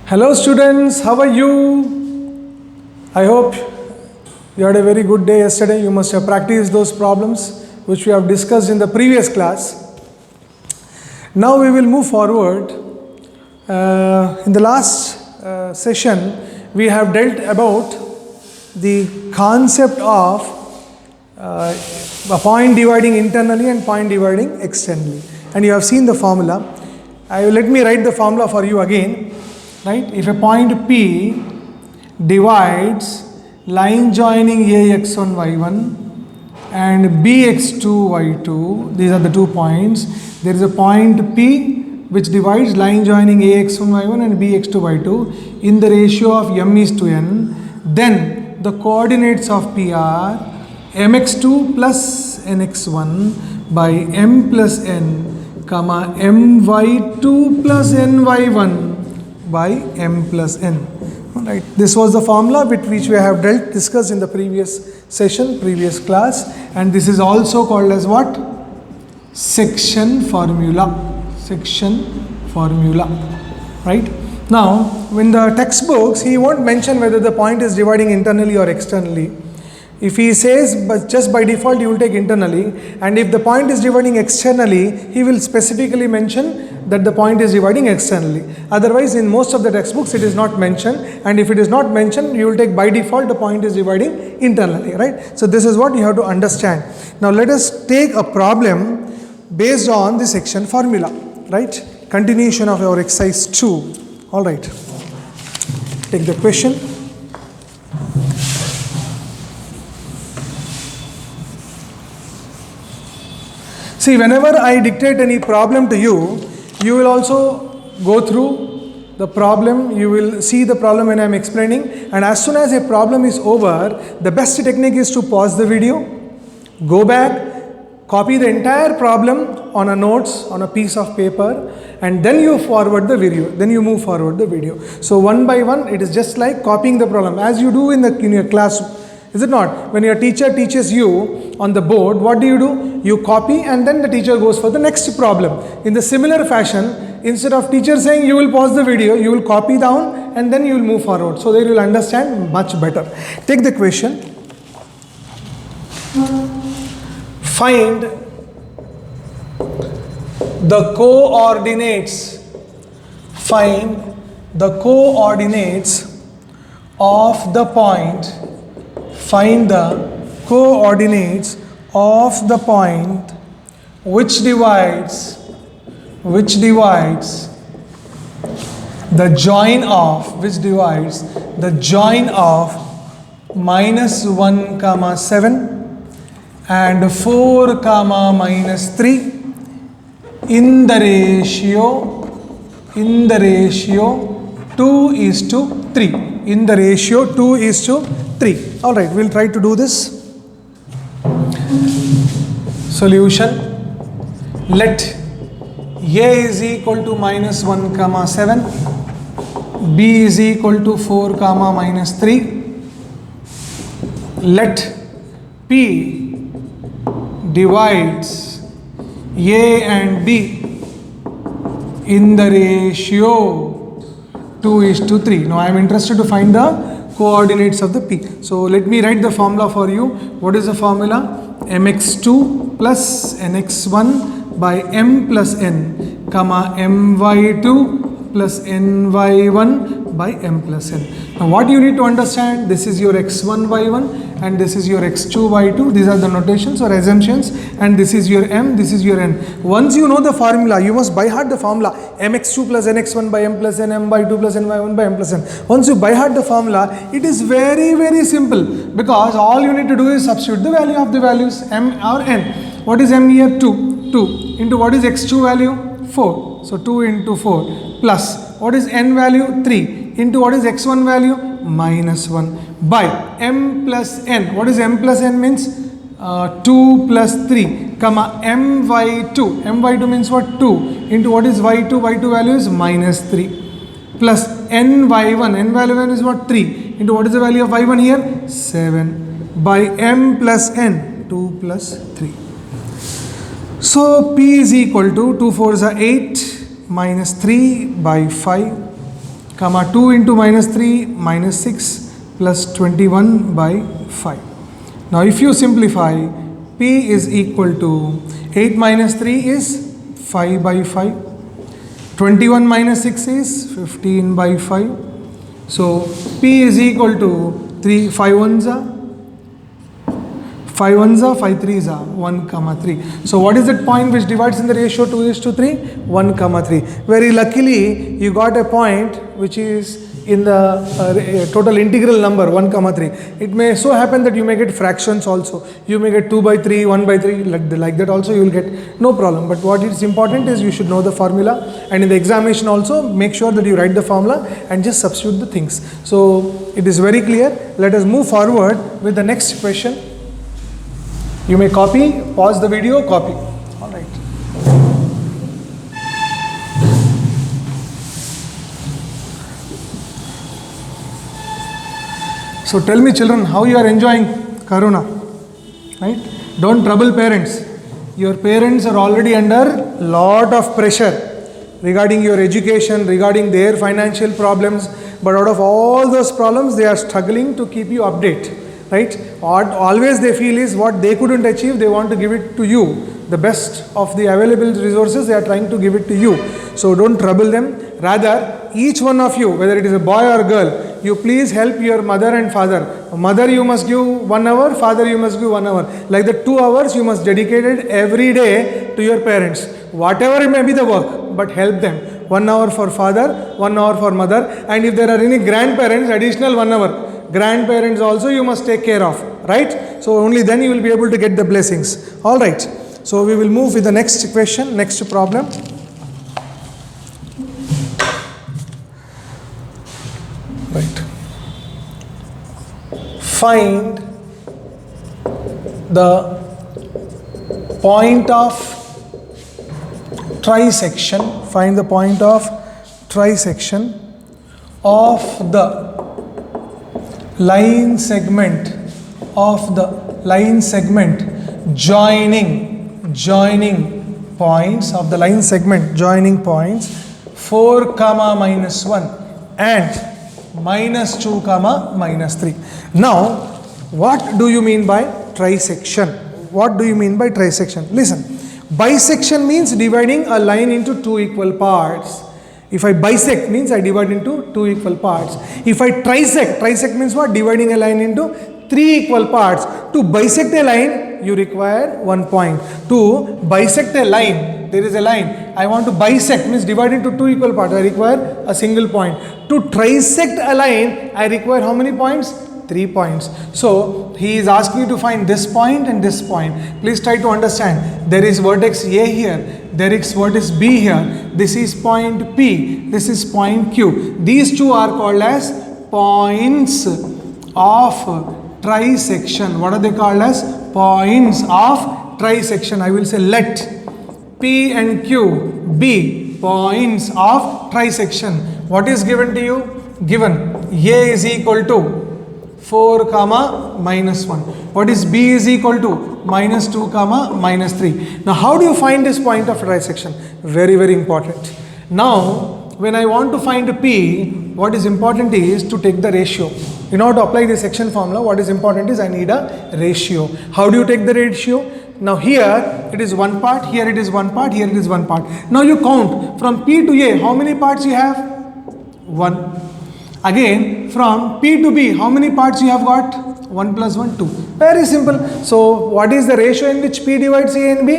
Hello students, how are you? I hope you had a very good day yesterday. You must have practiced those problems which we have discussed in the previous class. Now we will move forward. In the last session, we have dealt about the concept of a point dividing internally and point dividing externally. And you have seen the formula. Let me write the formula for you again. Right? If a point P divides line joining AX1 Y1 and BX2 Y2, these are the 2 points. There is a point P which divides line joining AX1 Y1 and BX2 Y2 in the ratio of m is to n. Then the coordinates of P are mx2 plus nx1 by m plus n, comma my2 plus ny1 by m plus n. Right. This was the formula with which we have discussed in the previous session, previous class, and this is also called as what? Section formula. Section formula. Right. Now, in the textbooks, he won't mention whether the point is dividing internally or externally. If he says, but just by default you will take internally, and if the point is dividing externally, he will specifically mention that the point is dividing externally. Otherwise, in most of the textbooks, it is not mentioned, and if it is not mentioned, you will take by default the point is dividing internally, right? So this is what you have to understand. Now let us take a problem based on the section formula, right? Continuation of our exercise 2. All right. Take the question. See, whenever I dictate any problem to you, you will also go through the problem, you will see the problem when I am explaining, and as soon as a problem is over, the best technique is to pause the video, go back, copy the entire problem on a notes, on a piece of paper, and then you forward the video, then you move forward the video. So one by one, it is just like copying the problem, as you do in your class. Is it not? When your teacher teaches you on the board, what do? You copy and then the teacher goes for the next problem. In the similar fashion, instead of teacher saying you will pause the video, you will copy down and then you will move forward. So that you will understand much better. Take the question. Find the coordinates. Find the coordinates of the point. Find the coordinates of the point which divides the join of minus 1 comma 7 and 4 comma minus 3 in the ratio 2 is to 3. In the ratio 2 is to 3. All right, we'll try to do this. Solution. Let A is equal to minus 1 comma 7, B is equal to 4 comma minus 3. Let P divides A and B in the ratio 2 is to 3. Now I am interested to find the coordinates of the P. So let me write the formula for you. What is the formula? mx2 plus nx1 by m plus n, comma my2 plus ny1 by m plus n. Now what you need to understand, this is your x1 y1 and this is your x2 y2. These are the notations or assumptions, and this is your m, this is your n. Once you know the formula, you must by heart the formula mx2 plus nx1 by m plus n, m by 2 plus ny1 by m plus n. Once you by heart the formula, it is very, very simple, because all you need to do is substitute the value of the values m or n. What is m here? 2. 2 into what is x2 value? 4. So 2 into 4 plus what is n value? 3 into what is x1 value? Minus 1 by m plus n. What is m plus n means? 2 plus 3 comma m by 2. M by 2 means what? 2 into what is y2? Y2 value is minus 3 plus n by 1. N value is what? 3 into what is the value of y1 here? 7 by m plus n. 2 plus 3. So P is equal to 2 4s are 8 minus 3 by 5 comma 2 into minus 3 minus 6 plus 21 by 5. Now if you simplify, P is equal to 8 minus 3 is 5 by 5. 21 minus 6 is 15 by 5. So P is equal to 5 ones are 5 ones are 5 threes are 1 comma 3. So what is that point which divides in the ratio 2:3? 1 comma 3. Very luckily you got a point which is in the total integral number 1 comma 3. It may so happen that you may get fractions also. You may get 2 by 3, 1 by 3, like that also you will get, no problem. But what is important is you should know the formula, and in the examination also make sure that you write the formula and just substitute the things. So it is very clear. Let us move forward with the next question. You may copy, pause the video, copy. All right. So tell me children, how you are enjoying Corona, right? Don't trouble parents. Your parents are already under lot of pressure regarding your education, regarding their financial problems, but out of all those problems, they are struggling to keep you updated, right? What always they feel is what they couldn't achieve, they want to give it to you. The best of the available resources, they are trying to give it to you. So don't trouble them. Rather, each one of you, whether it is a boy or girl, you please help your mother and father. Mother, you must give 1 hour, father, you must give 1 hour. Like the 2 hours, you must dedicate it every day to your parents. Whatever it may be the work, but help them. 1 hour for father, 1 hour for mother, and if there are any grandparents, additional 1 hour. Grandparents also you must take care of, right? So only then you will be able to get the blessings. All right. So we will move with the next question, next problem. Right. Find the point of trisection. Find the point of trisection of the line segment joining points of the line segment joining points 4 comma minus 1 and minus 2 comma minus 3. Now what do you mean by trisection? What do you mean by trisection? Listen, bisection means dividing a line into 2 equal parts. If I bisect means I divide into 2 equal parts. If I trisect means what? Dividing a line into 3 equal parts. To bisect a line, you require 1 point. To bisect a line, there is a line. I want to bisect means divide into 2 equal parts. I require a single point. To trisect a line, I require how many points? 3 points. So he is asking you to find this point and this point. Please try to understand. There is vertex A here. There is vertex B here. This is point P. This is point Q. These two are called as points of trisection. What are they called as? Points of trisection. I will say let P and Q be points of trisection. What is given to you? Given A is equal to 4 comma minus 1. What is B is equal to? Minus 2 comma minus 3. Now how do you find this point of trisection? Very, very important. Now when I want to find P, what is important is to take the ratio. In order to apply the section formula, what is important is I need a ratio. How do you take the ratio? Now here it is 1 part, here it is 1 part, here it is 1 part. Now you count from P to A, how many parts you have? 1. Again from P to B, how many parts you have got? 1 plus 1, 2. Very simple. So what is the ratio in which P divides A and B?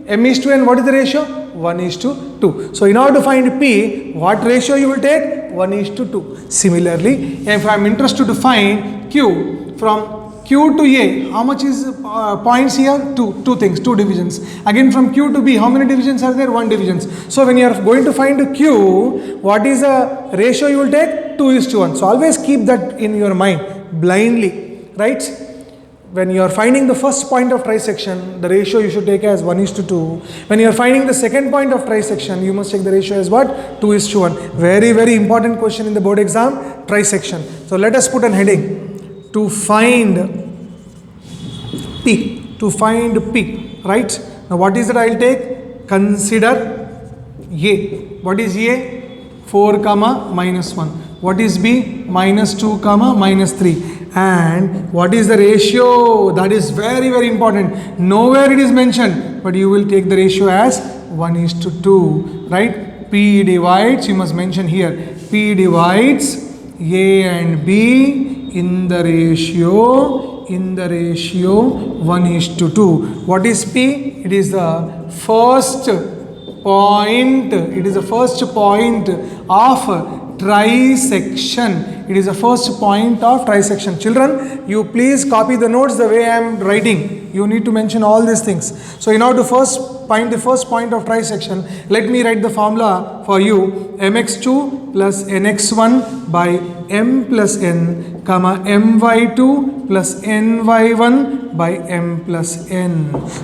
M is to N. What is the ratio? 1 is to 2. So in order to find P, what ratio you will take? 1 is to 2. Similarly, if I am interested to find Q, from Q to A, how much is points here? 2 things, 2 divisions. Again from Q to B, how many divisions are there? 1 divisions. So when you are going to find Q, what is the ratio you will take? 2 is to 1. So always keep that in your mind blindly, right? When you are finding the first point of trisection, the ratio you should take as 1 is to 2. When you are finding the second point of trisection, you must take the ratio as what? 2 is to 1. Very, very important question in the board exam, trisection. So let us put an heading. To find P. To find P, right? Now what is that I will take? Consider A. What is A? 4 comma minus 1. What is B? Minus 2 comma minus 3. And what is the ratio? That is very, very important. Nowhere it is mentioned, but you will take the ratio as 1:2, right? P divides, you must mention here, P divides A and B in the ratio 1:2. What is P? It is the first point. It is the first point of trisection. It is the first point of trisection. Children, you please copy the notes the way I am writing. You need to mention all these things. So in order to find the first point of trisection, let me write the formula for you. mx2 plus nx1 by m plus n, comma my2 plus ny1 by m plus n.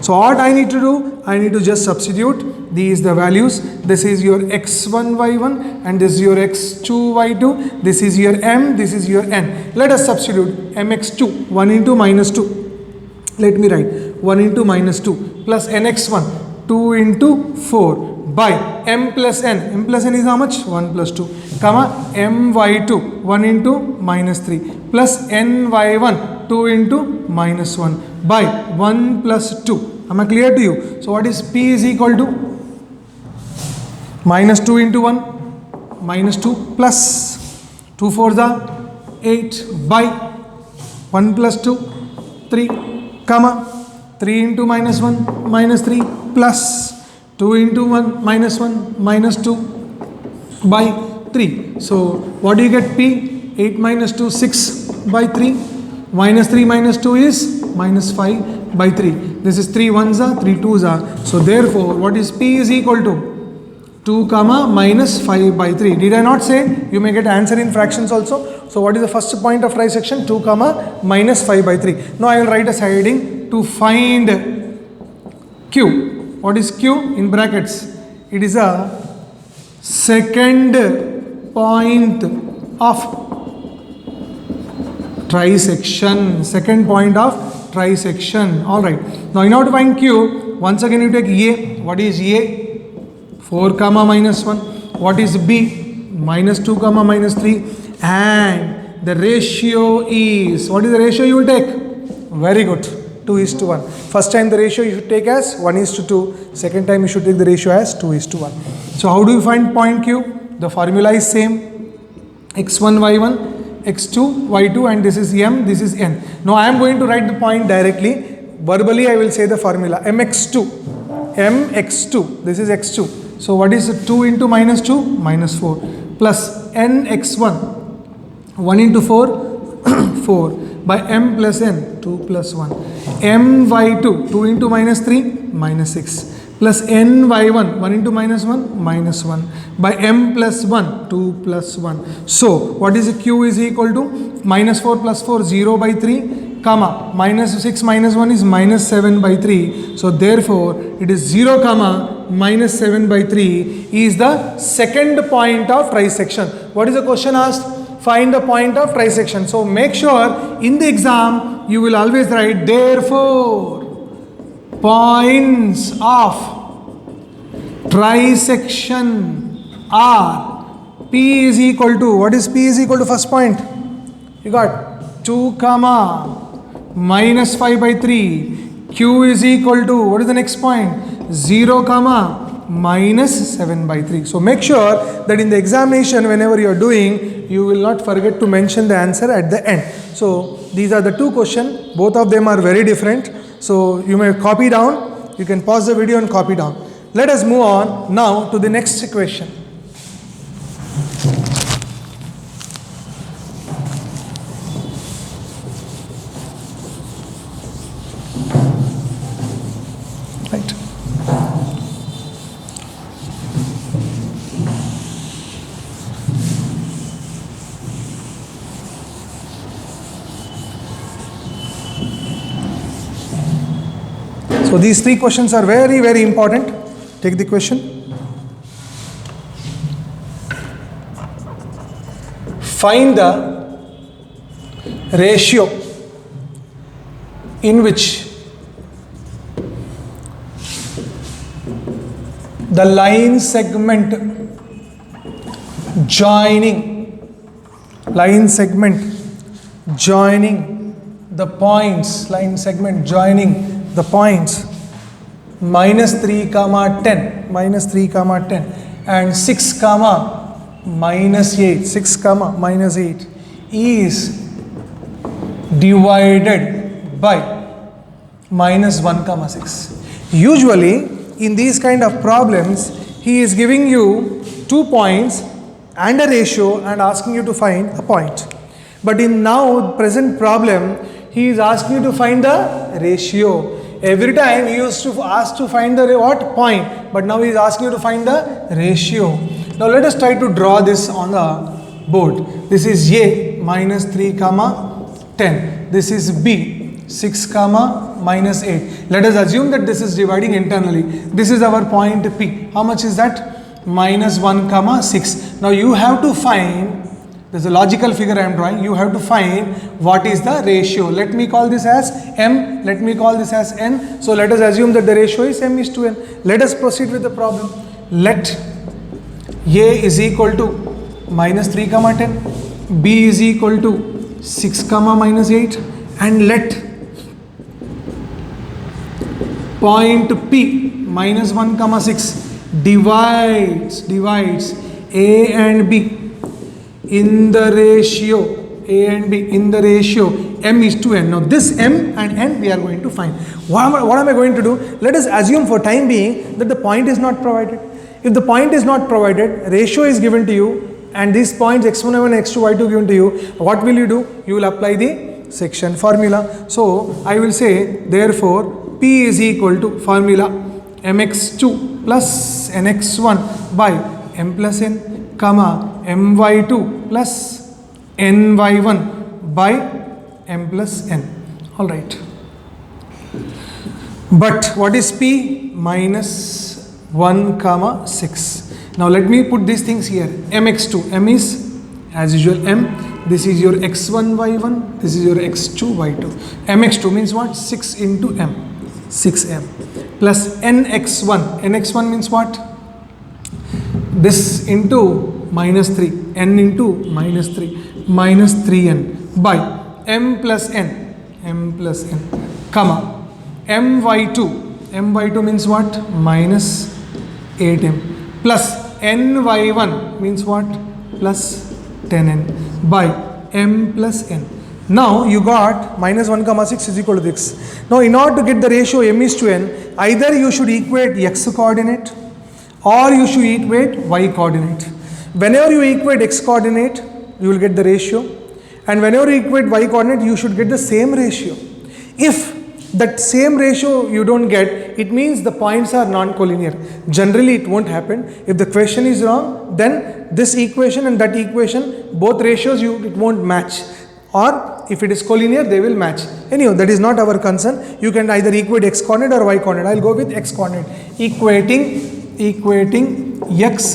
So what I need to do? I need to just substitute these the values. This is your x1 y1 and this is your x2 y2. This is your m, this is your n. Let us substitute mx2, 1 into minus 2. Let me write 1 into minus 2 plus nx1, 2 into 4 by m plus n. M plus n is how much? 1 plus 2, comma my2, 1 into minus 3 plus ny1, 2 into minus 1 by 1 plus 2. Am I clear to you? So what is P is equal to? Minus 2 into 1, minus 2 plus 2 4s are 8 by 1 plus 2, 3, comma 3 into minus 1, minus 3 plus 2 into 1, minus 2 by 3. So what do you get? P? 8 minus 2, 6 by 3. Minus 3 minus 2 is minus 5 by 3. This is 3 1s are, 3 2s are. So therefore, what is P is equal to? 2 comma minus 5 by 3. Did I not say you may get answer in fractions also? So what is the first point of trisection? 2 comma minus 5 by 3. Now I will write a heading to find Q. What is Q? In brackets. It is a second point of trisection. Second point of trisection. Alright. Now in order to find Q, once again you take A. What is A? 4 comma minus 1. What is B? Minus 2 comma minus 3. And the ratio is, what is the ratio you will take? Very good. 2:1. First time the ratio you should take as 1:2. Second time you should take the ratio as 2:1. So how do you find point Q? The formula is same. x1 y1, x2 y2, and this is m, this is n. Now I am going to write the point directly. Verbally I will say the formula. mx2, this is x2. So what is 2 into minus 2? Minus 4 plus nx1, 1 into 4, 4 by m plus n, 2 plus 1. my2, 2 into minus 3, minus 6 plus ny1, 1 into minus 1, minus 1 by m plus 1, 2 plus 1. So what is Q is equal to? Minus 4 plus 4, 0 by 3, comma minus 6 minus 1 is minus 7 by 3. So therefore it is 0 comma minus 7 by 3 is the second point of trisection. What is the question asked? Find the point of trisection. So make sure in the exam you will always write therefore points of trisection are P is equal to, what is P is equal to first point? You got 2 comma minus 5 by 3. Q is equal to, what is the next point? 0 comma minus 7 by 3. So make sure that in the examination whenever you are doing, you will not forget to mention the answer at the end. So these are the two questions. Both of them are very different. So you may copy down. You can pause the video and copy down. Let us move on now to the next question. Right. So these three questions are very, very important. Take the question. Find the ratio in which the line segment joining line segment joining the points, line segment joining the points minus 3 comma 10, minus 3 comma 10 and 6 comma minus 8, 6 comma minus 8 is divided by minus 1 comma 6. Usually in these kind of problems he is giving you 2 points and a ratio and asking you to find a point. But in now present problem he is asking you to find the ratio. Every time he used to ask to find the what point, but now he is asking you to find the ratio. Now let us try to draw this on the board. This is A minus 3 comma 10. This is B 6 comma minus 8. Let us assume that this is dividing internally. This is our point P. How much is that? Minus 1 comma 6. Now you have to find, there's a logical figure I am drawing, you have to find what is the ratio. Let me call this as M, let me call this as N. So let us assume that the ratio is M is to N. Let us proceed with the problem. Let A is equal to minus 3 comma 10, B is equal to 6 comma minus 8 and let point P minus 1 comma 6 divides A and B in the ratio, A and B in the ratio M is to N. Now this M and N we are going to find. What am I going to do? Let us assume for time being that the point is not provided. If the point is not provided, ratio is given to you and these points x1, y1, x2, y2 given to you, what will you do? You will apply the section formula. So I will say therefore P is equal to formula mx2 plus nx1 by m plus n comma my2 plus ny1 by m plus n. All right. But what is P? Minus 1 comma 6. Now let me put these things here. mx2, m is as usual m. This is your x1 y1. This is your x2 y2. mx2 means what? 6 into m. 6m plus nx1. nx1 means what? This into minus 3. n into minus 3. Minus 3n by m plus n. m plus n comma my2. my2 means what? Minus 8m plus ny1 means what? Plus 10n by m plus n. Now you got minus 1 comma 6 is equal to this. Now in order to get the ratio m is to n, either you should equate x coordinate or you should equate y coordinate. Whenever you equate x coordinate, you will get the ratio, and whenever you equate y coordinate, you should get the same ratio. If that same ratio you don't get, it means the points are non-collinear. Generally it won't happen. If the question is wrong, then this equation and that equation, both ratios it won't match, or if it is collinear they will match. Anyhow, that is not our concern. You can either equate x coordinate or y coordinate. I will go with x coordinate. Equating x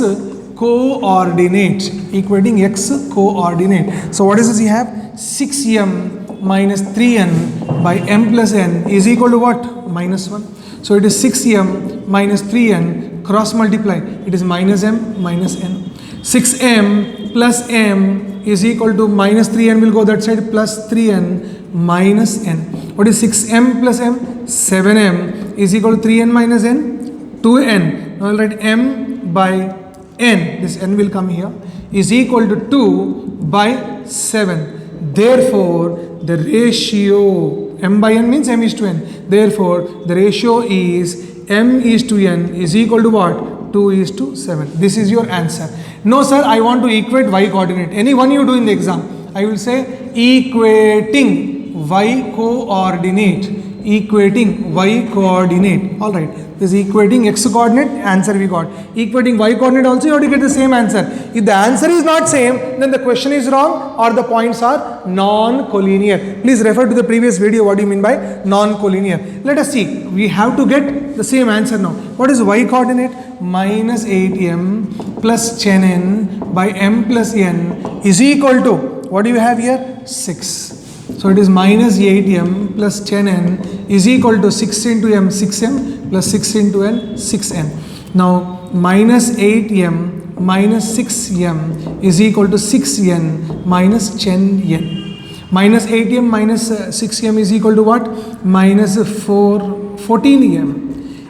coordinate. Equating x coordinate. So what is this you have? 6m minus 3n by m plus n is equal to what? Minus 1. So it is 6m minus 3n, cross multiply, it is minus m minus n. 6m plus m is equal to minus 3n will go that side, plus 3n minus n. What is 6m plus m? 7m is equal to 3n minus n, 2n. Now I'll write m by n, this n will come here, is equal to 2 by 7. Therefore, the ratio m by n means m is to n. Therefore, the ratio is m is to n is equal to what? 2 is to 7. This is your answer. No sir, I want to equate y coordinate. Any one you do in the exam, I will say equating y coordinate. Equating y coordinate. Alright, this is equating x coordinate, answer we got. Equating y coordinate also you have to get the same answer. If the answer is not same, then the question is wrong or the points are non-collinear. Please refer to the previous video what do you mean by non-collinear. Let us see, we have to get the same answer now. What is y coordinate? Minus 8m plus 10n by m plus n is equal to, what do you have here? 6. So it is minus 8m plus 10n is equal to 6 into m, 6m plus 6 into n, 6n. Now minus 8m minus 6m is equal to 6n minus 10n. Minus 8m minus 6m is equal to what? Minus 14m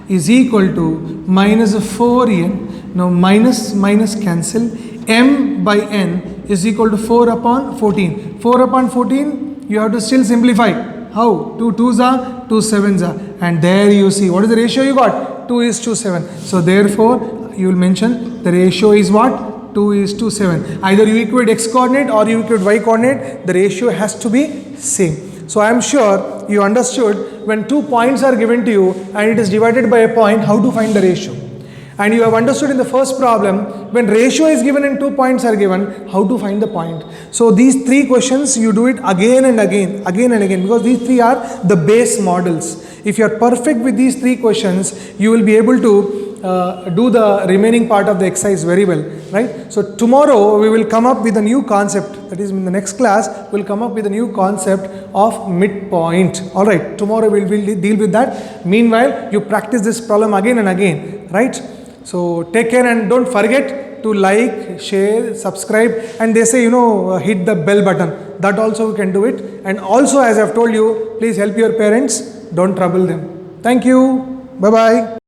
is equal to minus 4n. Now minus cancel. M by n is equal to 4 upon 14. 4 upon 14 you have to still simplify. How? 2 2s are, 2 7s are. And there you see, what is the ratio you got? 2 is to 7. So therefore you will mention the ratio is what? 2 is to 7. Either you equate x coordinate or you equate y coordinate, the ratio has to be same. So I am sure you understood when 2 points are given to you and it is divided by a point, how to find the ratio. And you have understood in the first problem, when ratio is given and 2 points are given, how to find the point. So these 3 questions you do it again and again, because these 3 are the base models. If you are perfect with these 3 questions, you will be able to do the remaining part of the exercise very well, right? So tomorrow we will come up with a new concept, that is in the next class we will come up with a new concept of midpoint. Alright, tomorrow we will deal with that. Meanwhile, you practice this problem again and again, right? So take care and don't forget to like, share, subscribe, and they say, hit the bell button. That also you can do it. And also, as I have told you, please help your parents, don't trouble them. Thank you. Bye-bye.